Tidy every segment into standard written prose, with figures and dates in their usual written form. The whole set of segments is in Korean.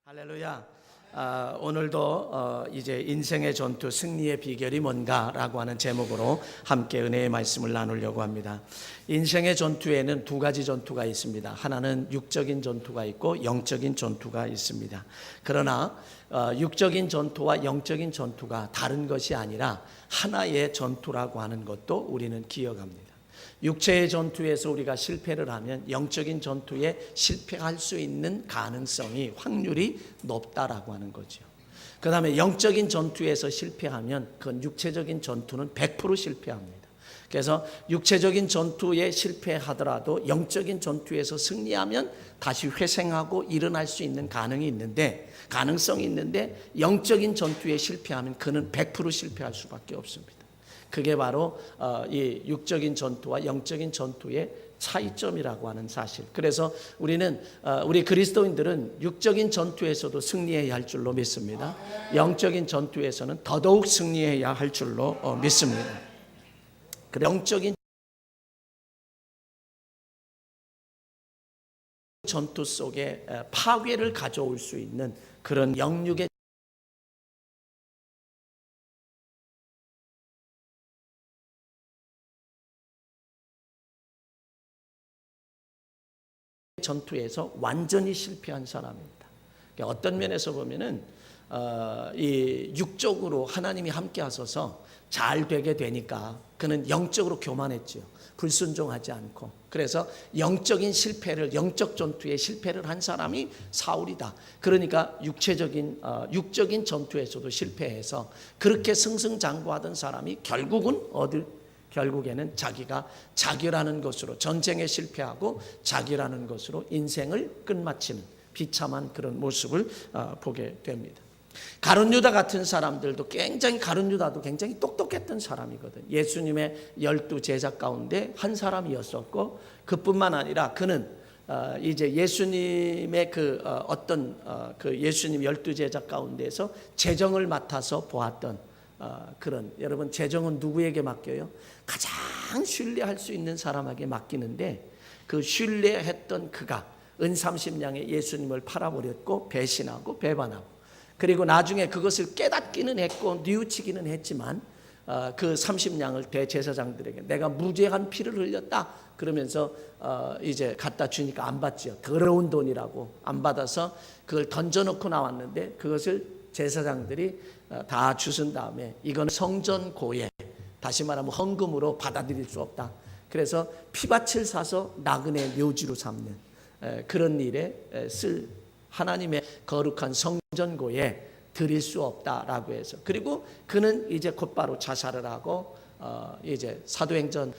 할렐루야. 오늘도 이제 인생의 전투 승리의 비결이 뭔가라고 하는 제목으로 함께 은혜의 말씀을 나누려고 합니다. 인생의 전투에는 두 가지 전투가 있습니다. 하나는 육적인 전투가 있고 영적인 전투가 있습니다. 그러나 육적인 전투와 영적인 전투가 다른 것이 아니라 하나의 전투라고 하는 것도 우리는 기억합니다. 육체의 전투에서 우리가 실패를 하면 영적인 전투에 실패할 수 있는 가능성이 확률이 높다라고 하는 거죠. 그 다음에 영적인 전투에서 실패하면 그건 육체적인 전투는 100% 실패합니다. 그래서 육체적인 전투에 실패하더라도 영적인 전투에서 승리하면 다시 회생하고 일어날 수 있는 가능성이 있는데 영적인 전투에 실패하면 그는 100% 실패할 수밖에 없습니다. 그게 바로 이 육적인 전투와 영적인 전투의 차이점이라고 하는 사실. 그래서 우리 그리스도인들은 육적인 전투에서도 승리해야 할 줄로 믿습니다. 영적인 전투에서는 더더욱 승리해야 할 줄로 믿습니다. 영적인 전투 속에 파괴를 가져올 수 있는 그런 영육의 전투에서 완전히 실패한 사람입니다. 어떤 면에서 보면은 이 육적으로 하나님이 함께 하셔서 잘 되게 되니까 그는 영적으로 교만했죠. 불순종하지 않고. 그래서 영적 전투에 실패를 한 사람이 사울이다. 그러니까 육적인 전투에서도 실패해서 그렇게 승승장구하던 사람이 결국에는 자기가 자기라는 것으로 전쟁에 실패하고 자기라는 것으로 인생을 끝마치는 비참한 그런 모습을 보게 됩니다. 가룟 유다 같은 사람들도 가룟 유다도 굉장히 똑똑했던 사람이거든. 예수님의 12 제자 가운데 한 사람이었었고, 그뿐만 아니라 그는 이제 예수님의 예수님 12 제자 가운데서 재정을 맡아서 보았던 여러분, 재정은 누구에게 맡겨요? 가장 신뢰할 수 있는 사람에게 맡기는데, 그 신뢰했던 그가 은 30냥에 예수님을 팔아버렸고 배신하고 배반하고, 그리고 나중에 그것을 깨닫기는 했고 뉘우치기는 했지만 그 30냥을 대제사장들에게 내가 무죄한 피를 흘렸다 그러면서 이제 갖다 주니까 안 받죠. 더러운 돈이라고 안 받아서 그걸 던져놓고 나왔는데, 그것을 제사장들이 다 주신 다음에 이건 성전고에, 다시 말하면 헌금으로 받아들일 수 없다. 그래서 피밭을 사서 나그네 묘지로 삼는 그런 일에 하나님의 거룩한 성전고에 드릴 수 없다라고 해서, 그리고 그는 이제 곧바로 자살을 하고 이제 사도행전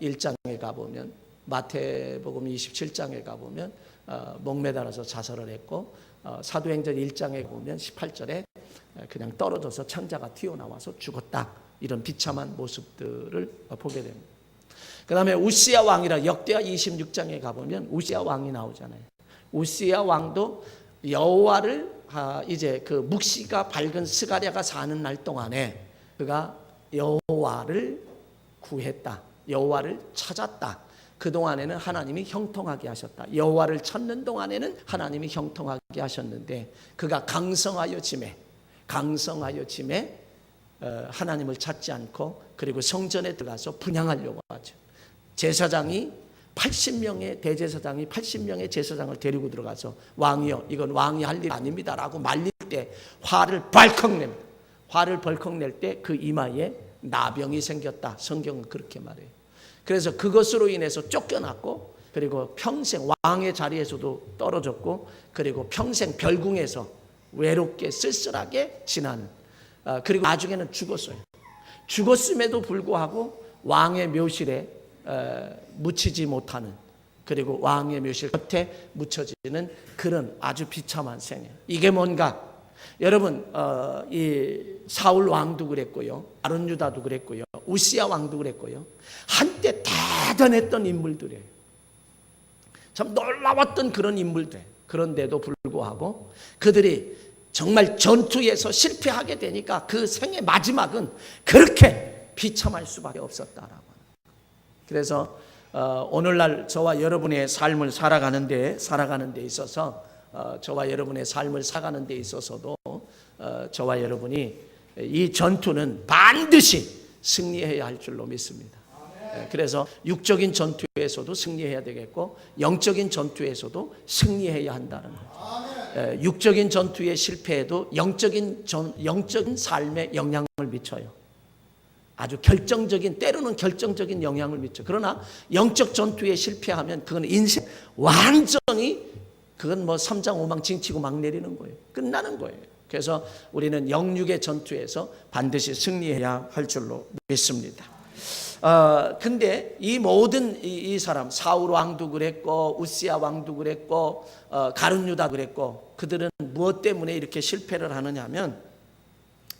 1장에 가보면, 마태복음 27장에 가보면 목매달아서 자살을 했고, 사도행전 1장에 보면 18절에 그냥 떨어져서 창자가 튀어나와서 죽었다. 이런 비참한 모습들을 보게 됩니다. 그 다음에 우시야 왕이라 역대하 26장에 가보면 우시야 왕이 나오잖아요. 우시야 왕도 여호와를 이제 그 묵시가 밝은 스가랴가 사는 날 동안에 그가 여호와를 구했다. 여호와를 찾았다. 그동안에는 하나님이 형통하게 하셨다. 여호와를 찾는 동안에는 하나님이 형통하게 하셨는데, 그가 강성하여 짐에 하나님을 찾지 않고, 그리고 성전에 들어가서 분향하려고 하죠. 제사장이 80명의 대제사장이 80명의 제사장을 데리고 들어가서 왕이여, 이건 왕이 할 일 아닙니다 라고 말릴 때 화를 벌컥 냅니다. 화를 벌컥 낼 때 그 이마에 나병이 생겼다. 성경은 그렇게 말해요. 그래서 그것으로 인해서 쫓겨났고, 그리고 평생 왕의 자리에서도 떨어졌고, 그리고 평생 별궁에서 외롭게 쓸쓸하게 지나는, 그리고 나중에는 죽었어요. 죽었음에도 불구하고 왕의 묘실에 묻히지 못하는, 그리고 왕의 묘실 곁에 묻혀지는 그런 아주 비참한 생애. 이게 뭔가? 여러분, 이 사울 왕도 그랬고요, 가룟 유다도 그랬고요, 우시야 왕도 그랬고요, 한때 대단했던 인물들이에요. 참 놀라웠던 그런 인물들. 그런데도 불구하고 그들이 정말 전투에서 실패하게 되니까 그 생의 마지막은 그렇게 비참할 수밖에 없었다라고. 그래서 오늘날 저와 여러분의 삶을 살아가는 데 있어서 저와 여러분의 삶을 살아가는 데 있어서도 저와 여러분이 이 전투는 반드시 승리해야 할 줄로 믿습니다. 그래서 육적인 전투에서도 승리해야 되겠고 영적인 전투에서도 승리해야 한다는 거죠. 육적인 전투의 실패에도 영적인 삶에 영향을 미쳐요. 아주 결정적인, 때로는 결정적인 영향을 미쳐. 그러나 영적 전투에 실패하면 그건 인생 완전히 그건 뭐 삼장오망 징치고 막 내리는 거예요. 끝나는 거예요. 그래서 우리는 영육의 전투에서 반드시 승리해야 할 줄로 믿습니다. 근데 이 모든 이 사람 사울 왕도 그랬고 우시야 왕도 그랬고 가룟 유다 그랬고 그들은 무엇 때문에 이렇게 실패를 하느냐 하면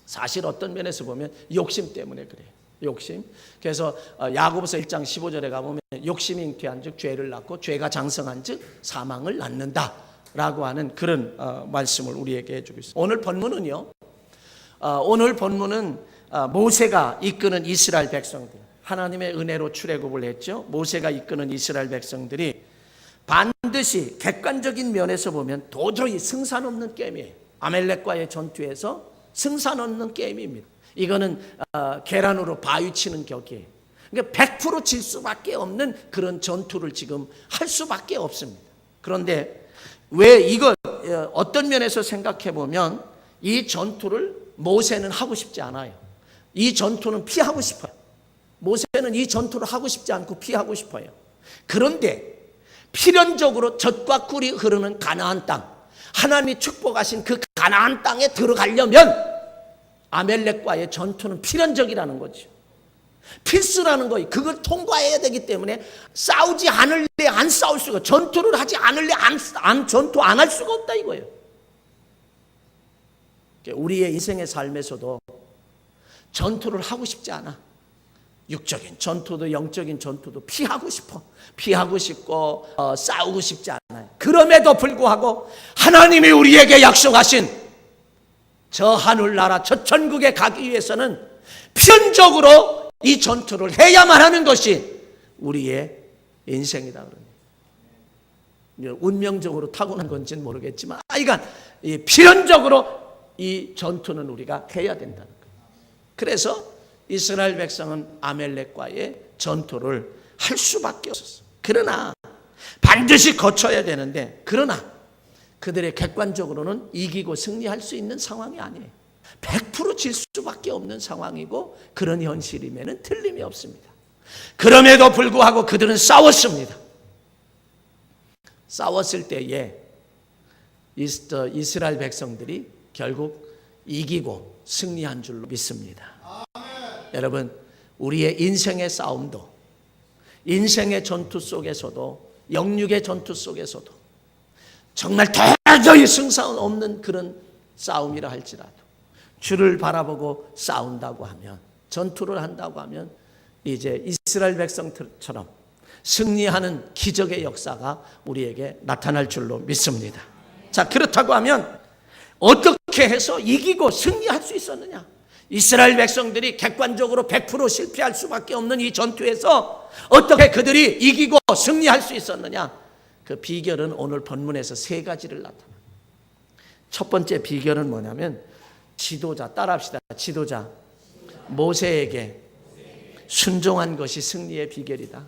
사실 어떤 면에서 보면 욕심 때문에 그래요. 욕심. 그래서 야고보서 1장 15절에 가보면 욕심이 잉태한 즉 죄를 낳고 죄가 장성한 즉 사망을 낳는다 라고 하는 그런 말씀을 우리에게 해주고 있습니다. 오늘 본문은 모세가 이끄는 이스라엘 백성들, 하나님의 은혜로 출애굽을 했죠. 모세가 이끄는 이스라엘 백성들이 반드시 객관적인 면에서 보면 도저히 승산 없는 게임이에요. 아멜렉과의 전투에서 승산 없는 게임입니다. 이거는 계란으로 바위 치는 격이에요. 그러니까 100% 질 수밖에 없는 그런 전투를 지금 할 수밖에 없습니다. 그런데 왜 이거 어떤 면에서 생각해 보면 이 전투를 모세는 하고 싶지 않아요. 이 전투는 피하고 싶어요. 모세는 이 전투를 하고 싶지 않고 피하고 싶어요. 그런데 필연적으로 젖과 꿀이 흐르는 가나안 땅, 하나님이 축복하신 그 가나안 땅에 들어가려면 아멜렉과의 전투는 필연적이라는 거죠. 필수라는 거예요. 그걸 통과해야 되기 때문에 싸우지 않을래 안 싸울 수가, 전투를 하지 않을래 전투 안 할 수가 없다 이거예요. 우리의 인생의 삶에서도 전투를 하고 싶지 않아. 육적인 전투도 영적인 전투도 피하고 싶어. 피하고 싶고 싸우고 싶지 않아요. 그럼에도 불구하고 하나님이 우리에게 약속하신 저 하늘나라 저 천국에 가기 위해서는 필연적으로 이 전투를 해야만 하는 것이 우리의 인생이다. 운명적으로 타고난 건지는 모르겠지만 하여간 필연적으로 이 전투는 우리가 해야 된다는 거예요. 그래서 이스라엘 백성은 아멜렉과의 전투를 할 수밖에 없었어요. 그러나 반드시 거쳐야 되는데 그러나 그들의 객관적으로는 이기고 승리할 수 있는 상황이 아니에요. 100% 질 수밖에 없는 상황이고 그런 현실임에는 틀림이 없습니다. 그럼에도 불구하고 그들은 싸웠습니다. 싸웠을 때에 이스라엘 백성들이 결국 이기고 승리한 줄로 믿습니다. 여러분, 우리의 인생의 싸움도, 인생의 전투 속에서도, 영육의 전투 속에서도 정말 도저히 승산 없는 그런 싸움이라 할지라도 주를 바라보고 싸운다고 하면, 전투를 한다고 하면 이제 이스라엘 백성처럼 승리하는 기적의 역사가 우리에게 나타날 줄로 믿습니다. 자, 그렇다고 하면 어떻게 해서 이기고 승리할 수 있었느냐? 이스라엘 백성들이 객관적으로 100% 실패할 수밖에 없는 이 전투에서 어떻게 그들이 이기고 승리할 수 있었느냐? 그 비결은 오늘 본문에서 세 가지를 나타납니다. 첫 번째 비결은 뭐냐면 지도자, 따라합시다. 지도자 모세에게 순종한 것이 승리의 비결이다.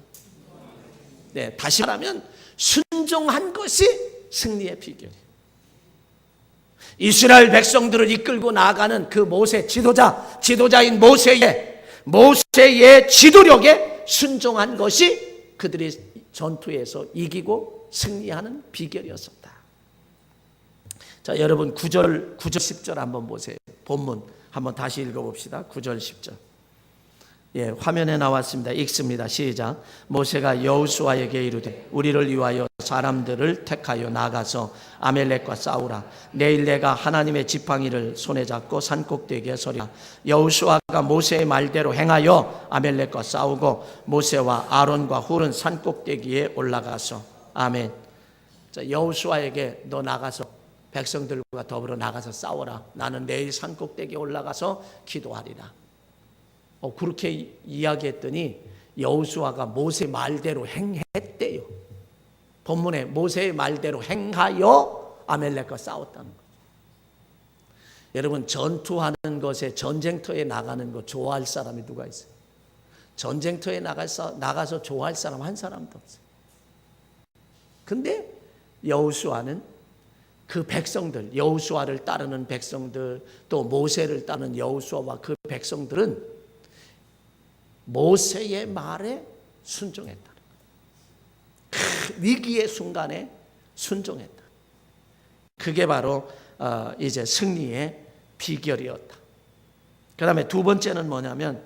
네, 다시 말하면 순종한 것이 승리의 비결이에요. 이스라엘 백성들을 이끌고 나아가는 그 모세, 지도자인 모세의 지도력에 순종한 것이 그들이 전투에서 이기고 승리하는 비결이었었다. 자, 여러분 9절 10절 한번 보세요. 본문 한번 다시 읽어봅시다. 9절 10절. 예, 화면에 나왔습니다. 읽습니다. 시작. 모세가 여호수아에게 이르되 우리를 위하여 사람들을 택하여 나가서 아멜렉과 싸우라. 내일 내가 하나님의 지팡이를 손에 잡고 산꼭대기에 서리라. 여호수아가 모세의 말대로 행하여 아멜렉과 싸우고 모세와 아론과 훌은 산꼭대기에 올라가서 아멘. 자, 여호수아에게 너 나가서 백성들과 더불어 나가서 싸워라. 나는 내일 산꼭대기에 올라가서 기도하리라. 그렇게 이야기했더니 여호수아가 모세 말대로 행했대요. 본문에 모세의 말대로 행하여 아멜렉과 싸웠다는 거죠. 여러분, 전투하는 것에, 전쟁터에 나가는 거 좋아할 사람이 누가 있어요? 전쟁터에 나가서 좋아할 사람 한 사람도 없어요. 근데 여호수아는 그 백성들, 여호수아를 따르는 백성들, 또 모세를 따르는 여호수아와 그 백성들은 모세의 말에 순종했다. 그 위기의 순간에 순종했다. 그게 바로 이제 승리의 비결이었다. 그 다음에 두 번째는 뭐냐면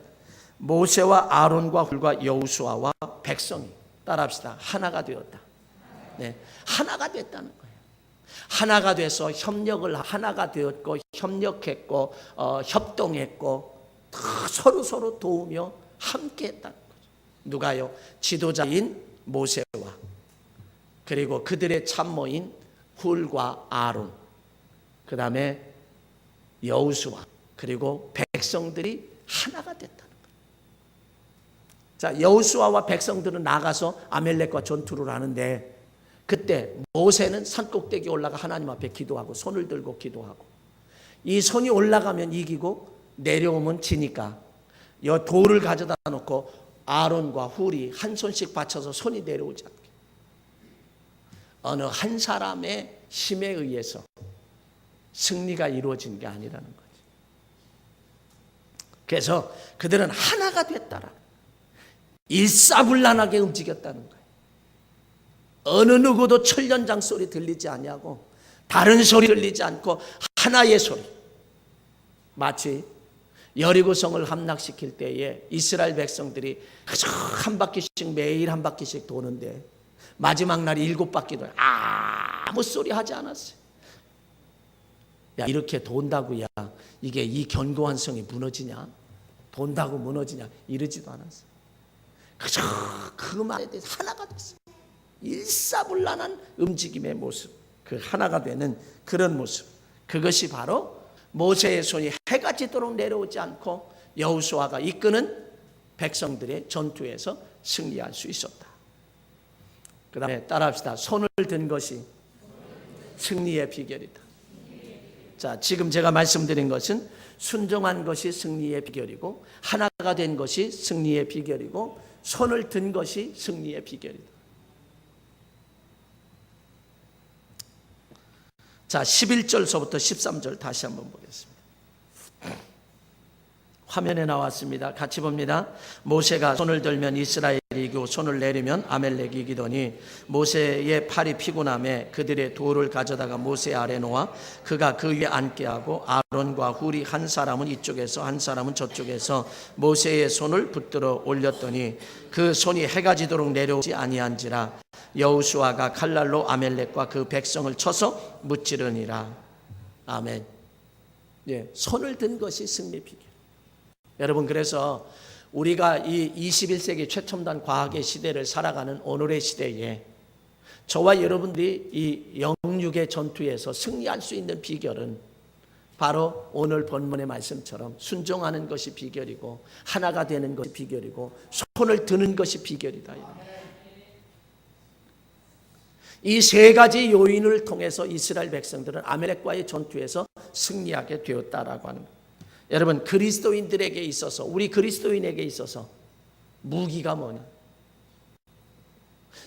모세와 아론과 훌과 여호수아와 백성이, 따라합시다, 하나가 되었다. 네, 하나가 됐다는 거예요. 하나가 돼서 협력을, 하나가 되었고 협력했고 협동했고 서로 도우며 함께했다는 거죠. 누가요? 지도자인 모세와 그리고 그들의 참모인 훌과 아론, 그 다음에 여호수아, 그리고 백성들이 하나가 됐다는 거예요. 자, 여호수아와 백성들은 나가서 아멜렉과 전투를 하는데 그때 모세는 산꼭대기에 올라가 하나님 앞에 기도하고 손을 들고 기도하고, 이 손이 올라가면 이기고 내려오면 지니까 이 돌을 가져다 놓고 아론과 훌이 한 손씩 받쳐서 손이 내려오지 않게, 어느 한 사람의 힘에 의해서 승리가 이루어진 게 아니라는 거죠. 그래서 그들은 하나가 됐다라, 일사불란하게 움직였다는 거예요. 어느 누구도 철련장 소리 들리지 아니하고 다른 소리 들리지 않고 하나의 소리. 마치 여리고성을 함락시킬 때에 이스라엘 백성들이 한 바퀴씩, 매일 한 바퀴씩 도는데 마지막 날 7바퀴도 아무 소리 하지 않았어요. 야, 이렇게 돈다고 야 이게 이 견고한 성이 무너지냐? 돈다고 무너지냐? 이러지도 않았어요. 그저 그 말에 대해서 하나가 됐어요. 일사불란한 움직임의 모습, 그 하나가 되는 그런 모습, 그것이 바로 모세의 손이 해가 지도록 내려오지 않고 여호수아가 이끄는 백성들의 전투에서 승리할 수 있었다. 그 다음에 따라합시다. 손을 든 것이 승리의 비결이다. 자, 지금 제가 말씀드린 것은 순종한 것이 승리의 비결이고, 하나가 된 것이 승리의 비결이고, 손을 든 것이 승리의 비결이다. 자, 11절서부터 13절 다시 한번 보겠습니다. 화면에 나왔습니다. 같이 봅니다. 모세가 손을 들면 이스라엘이 이기고 손을 내리면 아멜렉이 이기더니 모세의 팔이 피곤함에 그들의 돌을 가져다가 모세 아래 놓아 그가 그 위에 앉게 하고 아론과 훌이 한 사람은 이쪽에서 한 사람은 저쪽에서 모세의 손을 붙들어 올렸더니 그 손이 해가 지도록 내려오지 아니한지라. 여호수아가 칼날로 아멜렉과 그 백성을 쳐서 무찌르니라. 아멘. 예, 손을 든 것이 승리 비결. 여러분, 그래서 우리가 이 21세기 최첨단 과학의 시대를 살아가는 오늘의 시대에 저와 여러분들이 이 영육의 전투에서 승리할 수 있는 비결은 바로 오늘 본문의 말씀처럼 순종하는 것이 비결이고, 하나가 되는 것이 비결이고, 손을 드는 것이 비결이다. 이 세 가지 요인을 통해서 이스라엘 백성들은 아멜렉과의 전투에서 승리하게 되었다라고 하는 거예요. 여러분, 그리스도인들에게 있어서, 우리 그리스도인에게 있어서 무기가 뭐냐?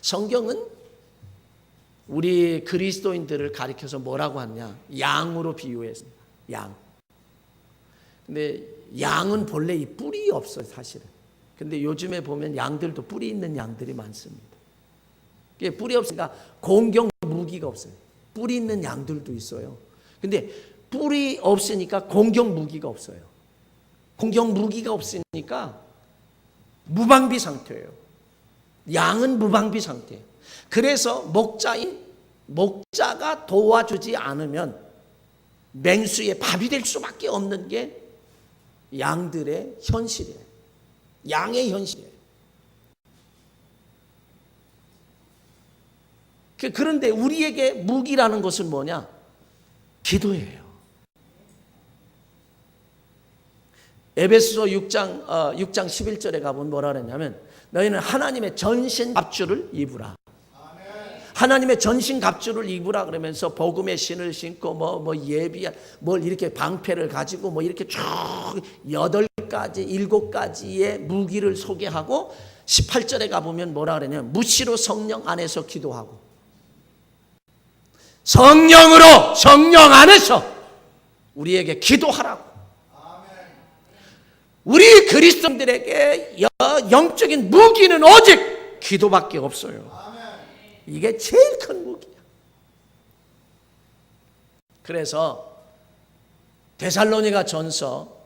성경은 우리 그리스도인들을 가리켜서 뭐라고 하냐? 양으로 비유했습니다. 양. 근데 양은 본래 이 뿔이 없어요, 사실은. 근데 요즘에 보면 양들도 뿔이 있는 양들이 많습니다. 뿔이 없으니까 공격 무기가 없어요. 뿔이 있는 양들도 있어요. 근데 뿔이 없으니까 공격 무기가 없어요. 공격 무기가 없으니까 무방비 상태예요. 양은 무방비 상태예요. 그래서 목자가 도와주지 않으면 맹수의 밥이 될 수밖에 없는 게 양들의 현실이에요. 양의 현실이에요. 그런데 우리에게 무기라는 것은 뭐냐? 기도예요. 에베소서 6장 11절에 가보면 뭐라 그랬냐면 너희는 하나님의 전신 갑주를 입으라. 하나님의 전신갑주를 입으라 그러면서 복음의 신을 신고 뭐 예비한 뭘 이렇게 방패를 가지고 뭐 이렇게 쭉 8가지 7가지의 무기를 소개하고 18절에 가보면 뭐라 그러냐면 무시로 성령 안에서 기도하고 성령으로 성령 안에서 우리에게 기도하라고. 우리 그리스도인들에게 영적인 무기는 오직 기도밖에 없어요. 이게 제일 큰 무기야. 그래서 데살로니가 전서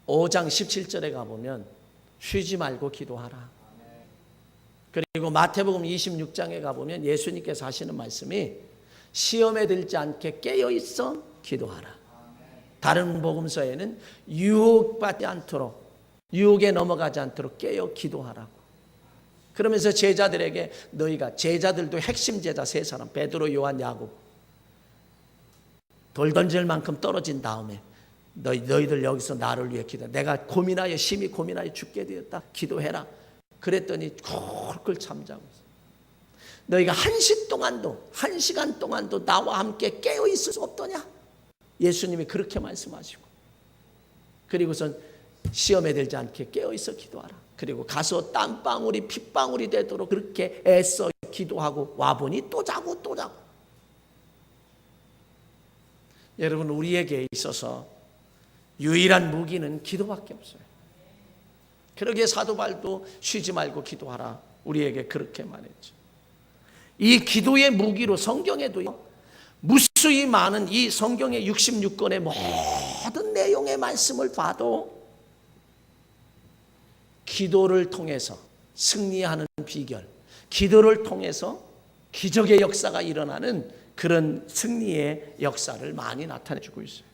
5장 17절에 가보면 쉬지 말고 기도하라. 그리고 마태복음 26장에 가보면 예수님께서 하시는 말씀이 시험에 들지 않게 깨어있어 기도하라. 다른 복음서에는 유혹받지 않도록 유혹에 넘어가지 않도록 깨어 기도하라고. 그러면서 제자들에게 너희가 제자들도 핵심 제자 3사람 베드로 요한 야곱 돌 던질 만큼 떨어진 다음에 너희들 여기서 나를 위해 기도해. 내가 고민하여 심히 고민하여 죽게 되었다. 기도해라. 그랬더니 콜콜 잠자고 있어. 너희가 1시간 동안도 나와 함께 깨어 있을 수 없더냐? 예수님이 그렇게 말씀하시고 그리고선 시험에 들지 않게 깨어 있어 기도하라. 그리고 가서 땀방울이 핏방울이 되도록 그렇게 애써 기도하고 와보니 또 자고 또 자고. 여러분 우리에게 있어서 유일한 무기는 기도밖에 없어요. 그러기에 사도 바울도 쉬지 말고 기도하라 우리에게 그렇게 말했죠. 이 기도의 무기로 성경에도요 무수히 많은 이 성경의 66권의 모든 내용의 말씀을 봐도 기도를 통해서 승리하는 비결, 기도를 통해서 기적의 역사가 일어나는 그런 승리의 역사를 많이 나타내주고 있어요.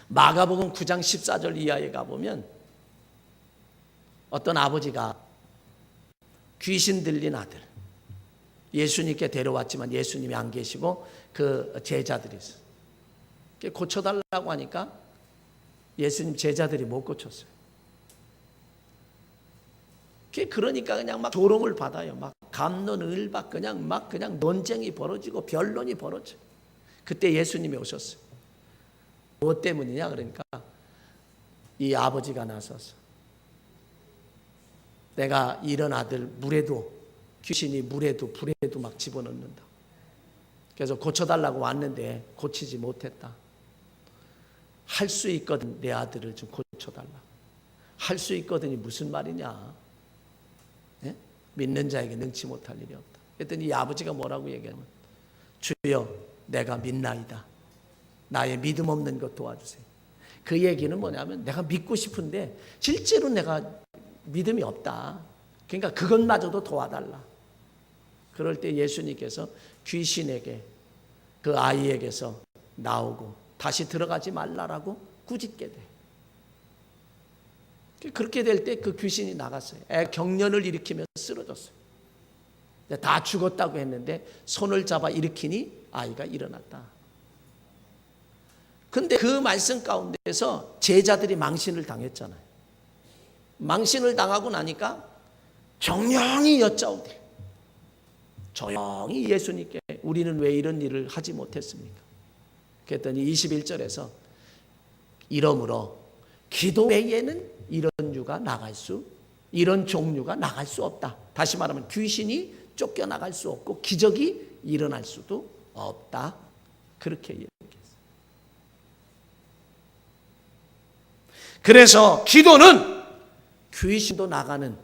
마가복음 9장 14절 이하에 가보면 어떤 아버지가 귀신 들린 아들 예수님께 데려왔지만 예수님이 안 계시고 그 제자들이 있어요. 고쳐달라고 하니까 예수님 제자들이 못 고쳤어요. 그러니까 그냥 막 조롱을 받아요. 막 갑론을박 그냥 논쟁이 벌어지고 변론이 벌어져요. 그때 예수님이 오셨어요. 무엇 때문이냐 그러니까 이 아버지가 나서서 내가 이런 아들 물에도 귀신이 물에도 불에도 막 집어넣는다. 그래서 고쳐달라고 왔는데 고치지 못했다. 할 수 있거든 내 아들을 좀 고쳐달라. 할 수 있거든이 무슨 말이냐. 네? 믿는 자에게 능치 못할 일이 없다. 그랬더니 이 아버지가 뭐라고 얘기하냐면 주여 내가 믿나이다. 나의 믿음 없는 것 도와주세요. 그 얘기는 뭐냐면 내가 믿고 싶은데 실제로 내가 믿음이 없다. 그러니까 그것마저도 도와달라. 그럴 때 예수님께서 귀신에게 그 아이에게서 나오고 다시 들어가지 말라라고 꾸짖게 돼. 그렇게 될 때 그 귀신이 나갔어요. 경련을 일으키며 쓰러졌어요. 다 죽었다고 했는데 손을 잡아 일으키니 아이가 일어났다. 근데 그 말씀 가운데서 제자들이 망신을 당했잖아요. 망신을 당하고 나니까 정령이 여짜오되 조용히 예수님께 우리는 왜 이런 일을 하지 못했습니까? 그랬더니 21절에서 이러므로 기도 외에는 이런 종류가 나갈 수 없다. 다시 말하면 귀신이 쫓겨나갈 수 없고 기적이 일어날 수도 없다. 그렇게 얘기했어요. 그래서 기도는 귀신도 나가는,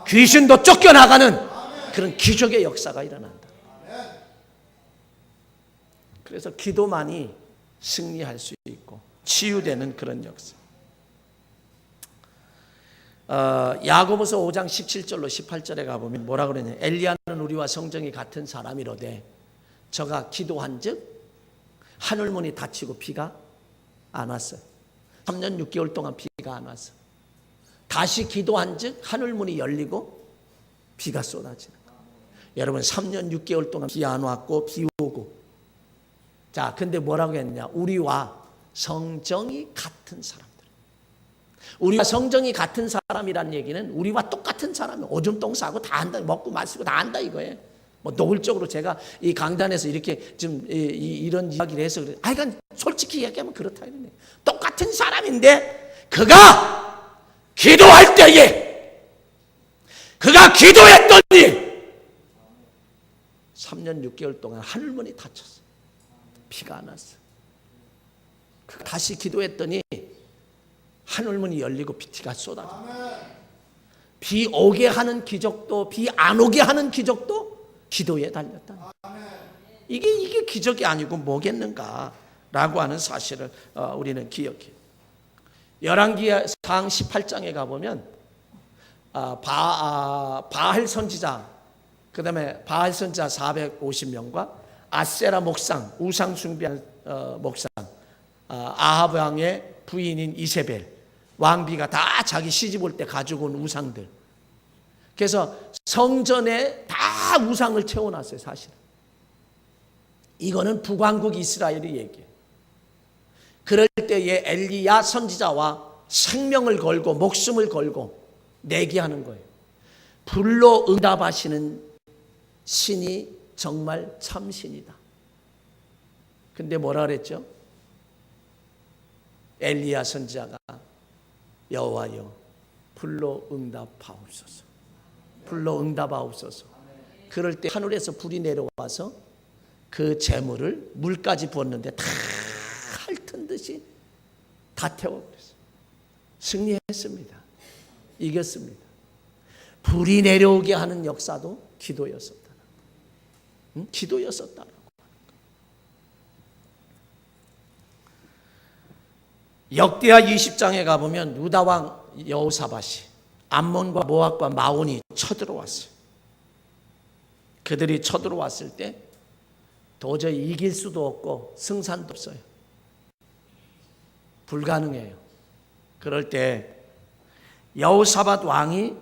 귀신도 쫓겨나가는 그런 기적의 역사가 일어난다. 그래서 기도만이 승리할 수 있고 치유되는 그런 역사. 야고보서 5장 17절로 18절에 가보면 뭐라 그러냐. 엘리야는 우리와 성정이 같은 사람이로되 저가 기도한즉 하늘문이 닫히고 비가 안 왔어요. 3년 6개월 동안 비가 안 왔어요. 다시 기도한즉 하늘문이 열리고 비가 쏟아지는 거예요. 여러분 3년 6개월 동안 비 안 왔고 비 오고. 자, 근데 뭐라고 했냐. 우리와 성정이 같은 사람들. 우리와 성정이 같은 사람이라는 얘기는 우리와 똑같은 사람이 오줌 똥 싸고 다 한다. 먹고 마시고 다 한다 이거예요. 뭐 노골적으로 제가 이 강단에서 이렇게 좀 이런 이야기를 해서 그래. 이건 솔직히 얘기하면 그렇다 이러네. 똑같은 사람인데 그가 기도할 때에 그가 기도했더니 3년 6개월 동안 하늘문이 닫혔어. 비가 안 왔어. 다시 기도했더니 하늘문이 열리고 비가 쏟아져. 비 오게 하는 기적도 비 안 오게 하는 기적도 기도에 달렸다. 이게 기적이 아니고 뭐겠는가라고 하는 사실을 우리는 기억해요. 열왕기상 18장에 가보면 바알 선지자, 그 다음에 바알 선지자 450명과 아세라 목상, 우상 숭배한 목상, 아합 왕의 부인인 이세벨, 왕비가 다 자기 시집 올 때 가지고 온 우상들. 그래서 성전에 다 우상을 채워놨어요. 사실은 이거는 북왕국 이스라엘의 얘기예요. 그럴 때에 엘리야 선지자와 생명을 걸고 목숨을 걸고 내기하는 거예요. 불로 응답하시는 신이 정말 참신이다. 근데 뭐라 그랬죠? 엘리야 선지자가 여호와여 불로 응답하옵소서. 불로 응답하옵소서. 그럴 때 하늘에서 불이 내려와서 그 재물을 물까지 부었는데 다 핥은 듯이 다 태워버렸어요. 승리했습니다. 이겼습니다. 불이 내려오게 하는 역사도 기도였었다. 기도였었다라고. 역대하 20장에 가보면 유다 왕 여호사밧이 암몬과 모압과 마온이 쳐들어왔어요. 그들이 쳐들어왔을 때 도저히 이길 수도 없고 승산도 없어요. 불가능해요. 그럴 때 여호사밧 왕이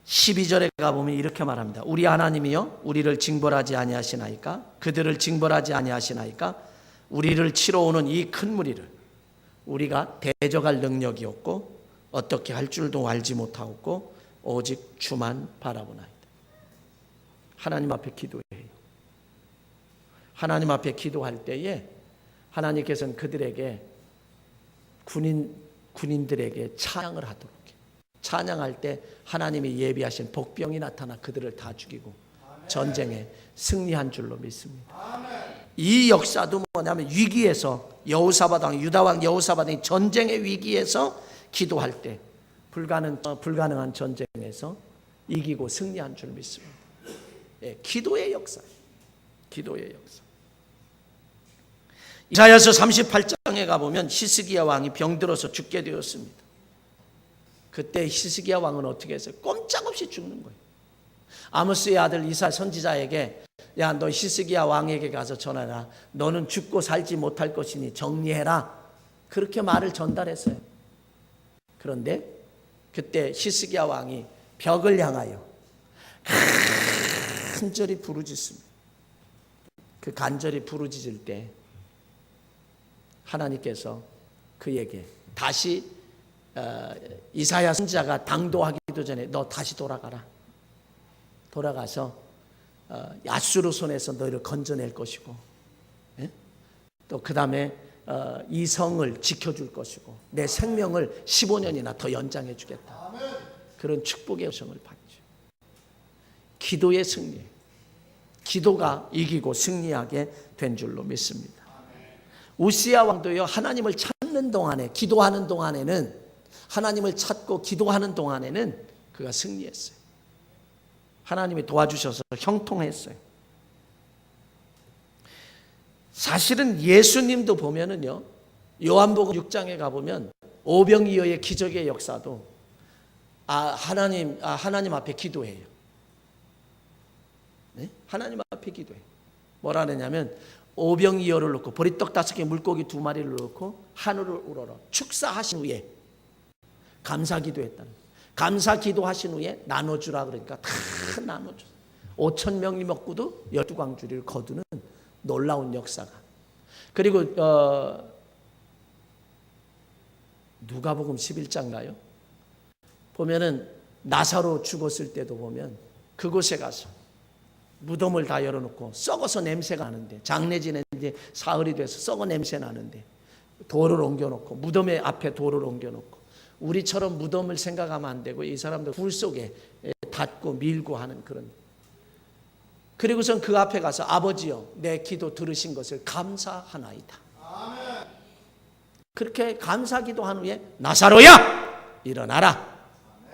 12절에 가보면 이렇게 말합니다. 우리 하나님이여 우리를 징벌하지 아니하시나이까? 그들을 징벌하지 아니하시나이까? 우리를 치러 오는 이 큰 무리를 우리가 대적할 능력이 없고 어떻게 할 줄도 알지 못하고 오직 주만 바라보나이다. 하나님 앞에 기도해요. 하나님 앞에 기도할 때에 하나님께서는 그들에게 군인들에게 찬양을 하도록 해요. 찬양할 때 하나님이 예비하신 복병이 나타나 그들을 다 죽이고 전쟁에 승리한 줄로 믿습니다. 이 역사도 뭐냐면 위기에서 여호사밧 왕, 유다 왕 여호사밧이 전쟁의 위기에서 기도할 때 불가능한 전쟁에서 이기고 승리한 줄 믿습니다. 예, 기도의 역사. 기도의 역사. 이사야서 38장에 가보면 히스기야 왕이 병들어서 죽게 되었습니다. 그때 히스기야 왕은 어떻게 했어요? 꼼짝없이 죽는 거예요. 아모스의 아들 이사 선지자에게 야, 너 히스기야 왕에게 가서 전하라. 너는 죽고 살지 못할 것이니 정리해라. 그렇게 말을 전달했어요. 그런데 그때 히스기야 왕이 벽을 향하여 간절히 부르짖습니다. 그 간절히 부르짖을 때 하나님께서 그에게 다시 이사야 선지자가 당도하기도 전에 너 다시 돌아가라. 돌아가서 야수르 손에서 너희를 건져낼 것이고, 또 그 다음에 이 성을 지켜줄 것이고 내 생명을 15년이나 더 연장해 주겠다. 그런 축복의 성을 받죠. 기도의 승리. 기도가 이기고 승리하게 된 줄로 믿습니다. 우시야 왕도요, 하나님을 찾는 동안에, 기도하는 동안에는, 하나님을 찾고 기도하는 동안에는 그가 승리했어요. 하나님이 도와주셔서 형통했어요. 사실은 예수님도 보면은요, 요한복음 6장에 가보면 오병이어의 기적의 역사도 하나님 앞에 기도해요. 네? 하나님 앞에 기도해요. 뭐라 하느냐면 오병이어를 놓고 보리떡 5개 물고기 2마리를 놓고 하늘을 우러러 축사하신 후에 감사 기도했다는 거예요. 감사 기도하신 후에 나눠주라 그러니까 다 나눠줘. 5,000명이 먹고도 12광주리를 거두는 놀라운 역사가. 그리고 누가복음 11장가요? 보면은 나사로 죽었을 때도 보면 그곳에 가서 무덤을 다 열어놓고 썩어서 냄새가 나는데, 장례 지낸지 사흘이 돼서 썩어 냄새 나는데 돌을 옮겨놓고, 무덤의 앞에 돌을 옮겨놓고, 우리처럼 무덤을 생각하면 안 되고 이 사람들 불 속에 닫고 밀고 하는 그런. 그리고선 그 앞에 가서 아버지여 내 기도 들으신 것을 감사하나이다. 아멘. 그렇게 감사기도한 후에 나사로야 일어나라.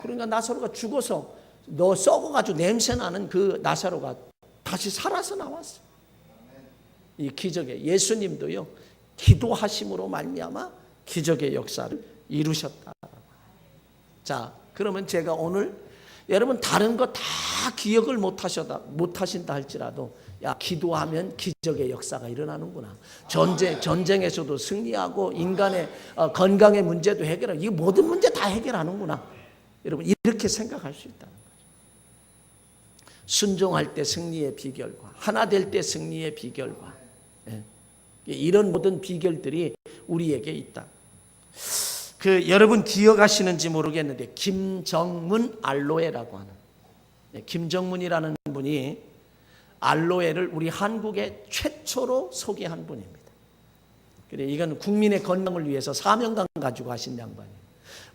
그러니까 나사로가 죽어서 너 썩어가지고 냄새나는 그 나사로가 다시 살아서 나왔어. 이 기적의 예수님도요 기도하심으로 말미암아 기적의 역사를 이루셨다. 자, 그러면 제가 오늘 여러분 다른 거 다 기억을 못하신다 할지라도 야 기도하면 기적의 역사가 일어나는구나. 전쟁에서도 승리하고 인간의 건강의 문제도 해결하고 이 모든 문제 다 해결하는구나. 여러분 이렇게 생각할 수 있다는 거죠. 순종할 때 승리의 비결과 하나 될 때 승리의 비결과 이런 모든 비결들이 우리에게 있다. 여러분 기억하시는지 모르겠는데 김정문 알로에라고 하는 김정문이라는 분이 알로에를 우리 한국에 최초로 소개한 분입니다. 그래 이건 국민의 건강을 위해서 사명감 가지고 하신 양반이에요.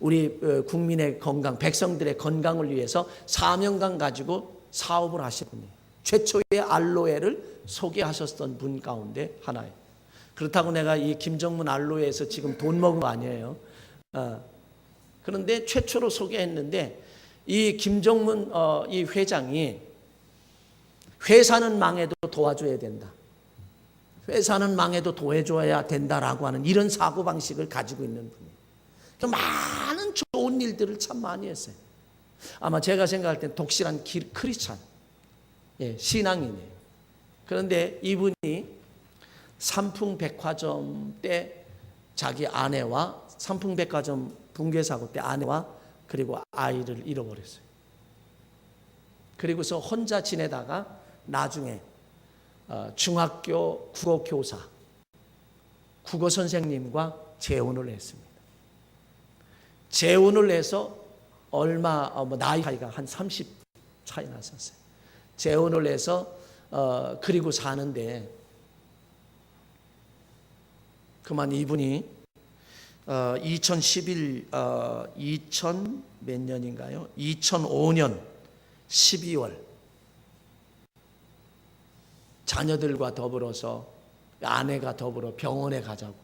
우리 국민의 건강, 백성들의 건강을 위해서 사명감 가지고 사업을 하신 분이에요. 최초의 알로에를 소개하셨던 분 가운데 하나예요. 그렇다고 내가 이 김정문 알로에에서 지금 돈 먹은 거 아니에요. 그런데 최초로 소개했는데 이 김정문 이 회장이 회사는 망해도 도와줘야 된다. 회사는 망해도 도와줘야 된다라고 하는 이런 사고방식을 가지고 있는 분이에요. 많은 좋은 일들을 참 많이 했어요. 아마 제가 생각할 땐 독실한 크리스찬, 신앙인이에요. 그런데 이분이 삼풍백화점 때 자기 아내와 삼풍백화점 붕괴사고 때 아내와 그리고 아이를 잃어버렸어요. 그리고서 혼자 지내다가 나중에 중학교 국어교사, 국어 선생님과 재혼을 했습니다. 재혼을 해서 나이 차이가 한 30 차이 났었어요. 재혼을 해서 그리고 사는데 그만 이분이 2000 몇 년인가요? 2005년 12월 자녀들과 더불어서 아내가 더불어 병원에 가자고.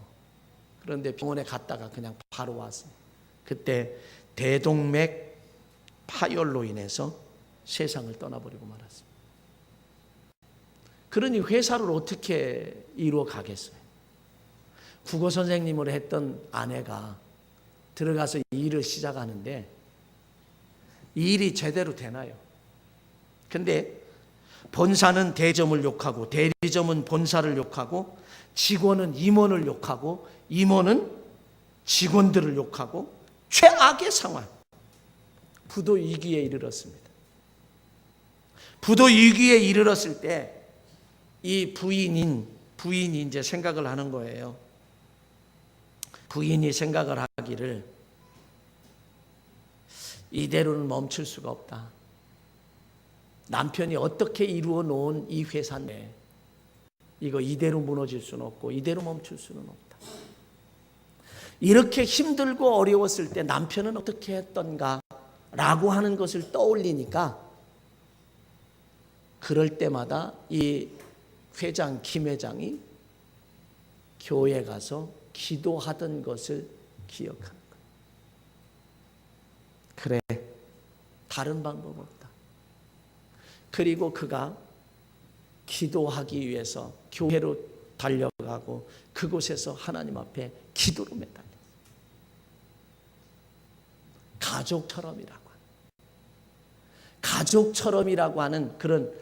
그런데 병원에 갔다가 그냥 바로 왔어요. 그때 대동맥 파열로 인해서 세상을 떠나버리고 말았습니다. 그러니 회사를 어떻게 이루어 가겠어요? 국어 선생님을 했던 아내가 들어가서 일을 시작하는데 이 일이 제대로 되나요? 근데 본사는 대점을 욕하고 대리점은 본사를 욕하고 직원은 임원을 욕하고 임원은 직원들을 욕하고 최악의 상황, 부도 위기에 이르렀습니다. 부도 위기에 이르렀을 때 이 부인이 이제 생각을 하는 거예요. 부인이 생각을 하기를 이대로는 멈출 수가 없다. 남편이 어떻게 이루어 놓은 이 회사인데 이거 이대로 무너질 수는 없고 이대로 멈출 수는 없다. 이렇게 힘들고 어려웠을 때 남편은 어떻게 했던가 라고 하는 것을 떠올리니까 그럴 때마다 이 회장 김 회장이 교회에 가서 기도하던 것을 기억하는 거예요. 그래, 다른 방법 없다. 그리고 그가 기도하기 위해서 교회로 달려가고 그곳에서 하나님 앞에 기도로 매달렸어요. 가족처럼이라고 하는 그런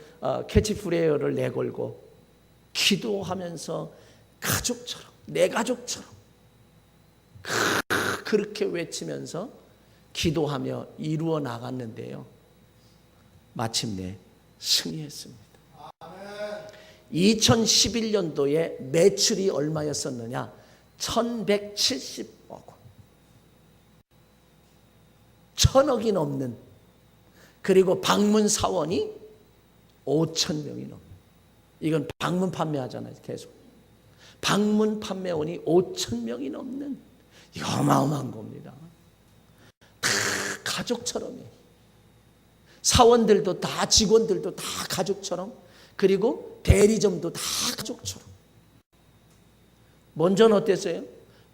캐치프레이어를 내걸고 기도하면서 가족처럼, 내 가족처럼 그렇게 외치면서 기도하며 이루어 나갔는데요. 마침내 승리했습니다. 2011년도에 매출이 얼마였었느냐? 1170억 원. 1000억이 넘는, 그리고 방문 사원이 5천 명이 넘는, 이건 방문 판매하잖아요. 계속 방문 판매원이 5천 명이 넘는 어마어마한 겁니다. 다 가족처럼 해요. 사원들도 다, 직원들도 다 가족처럼, 그리고 대리점도 다 가족처럼. 먼저는 어땠어요?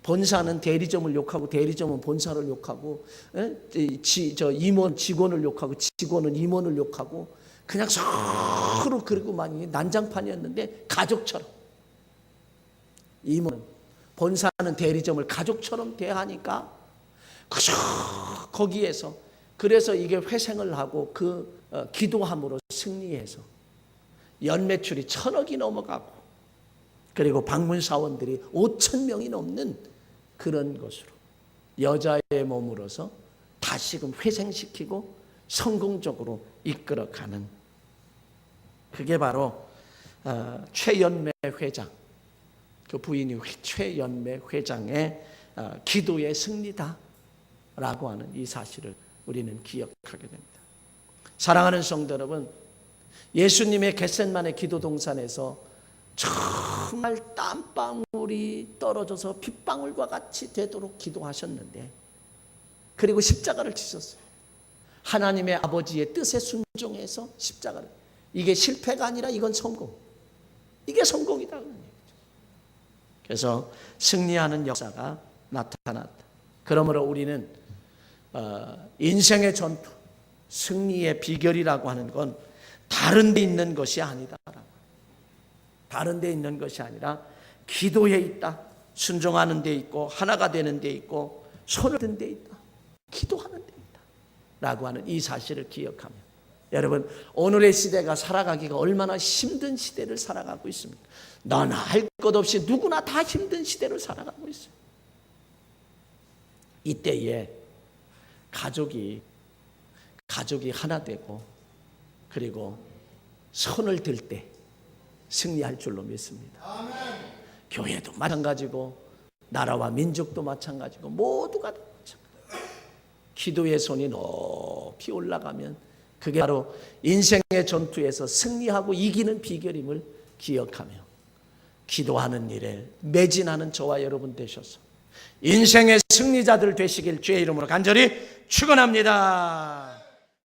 본사는 대리점을 욕하고 대리점은 본사를 욕하고, 임원 직원을 욕하고 직원은 임원을 욕하고, 그냥 서로 그리고 많이 난장판이었는데 가족처럼. 임원, 본사는 대리점을 가족처럼 대하니까 그저 거기에서, 그래서 이게 회생을 하고 기도함으로 승리해서 연매출이 1,000억이 넘어가고, 그리고 방문 사원들이 5천 명이 넘는 그런 것으로 여자의 몸으로서 다시금 회생시키고 성공적으로 이끌어가는, 그게 바로 최연매 회장, 그 부인이 최연매 회장의 기도의 승리다라고 하는 이 사실을 우리는 기억하게 됩니다. 사랑하는 성도 여러분, 예수님의 겟셋마네 기도 동산에서 정말 땀방울이 떨어져서 빗방울과 같이 되도록 기도하셨는데, 그리고 십자가를 지셨어요. 하나님의 아버지의 뜻에 순종해서 십자가를, 이게 실패가 아니라 이건 성공, 이게 성공이다. 그래서 승리하는 역사가 나타났다. 그러므로 우리는 인생의 전투, 승리의 비결이라고 하는 건 다른 데 있는 것이 아니다. 다른 데 있는 것이 아니라 기도에 있다. 순종하는 데 있고, 하나가 되는 데 있고, 손을 든 데 있다. 기도하는 데 있다. 라고 하는 이 사실을 기억하면, 여러분, 오늘의 시대가 살아가기가 얼마나 힘든 시대를 살아가고 있습니까? 너나 할 것 없이 누구나 다 힘든 시대를 살아가고 있어요. 이때에 가족이 하나 되고, 그리고 손을 들 때 승리할 줄로 믿습니다. 아멘. 교회도 마찬가지고, 나라와 민족도 마찬가지고, 모두가 다 마찬가지고, 기도의 손이 높이 올라가면 그게 바로 인생의 전투에서 승리하고 이기는 비결임을 기억하며, 기도하는 일에 매진하는 저와 여러분 되셔서 인생의 승리자들 되시길 주의 이름으로 간절히 축원합니다.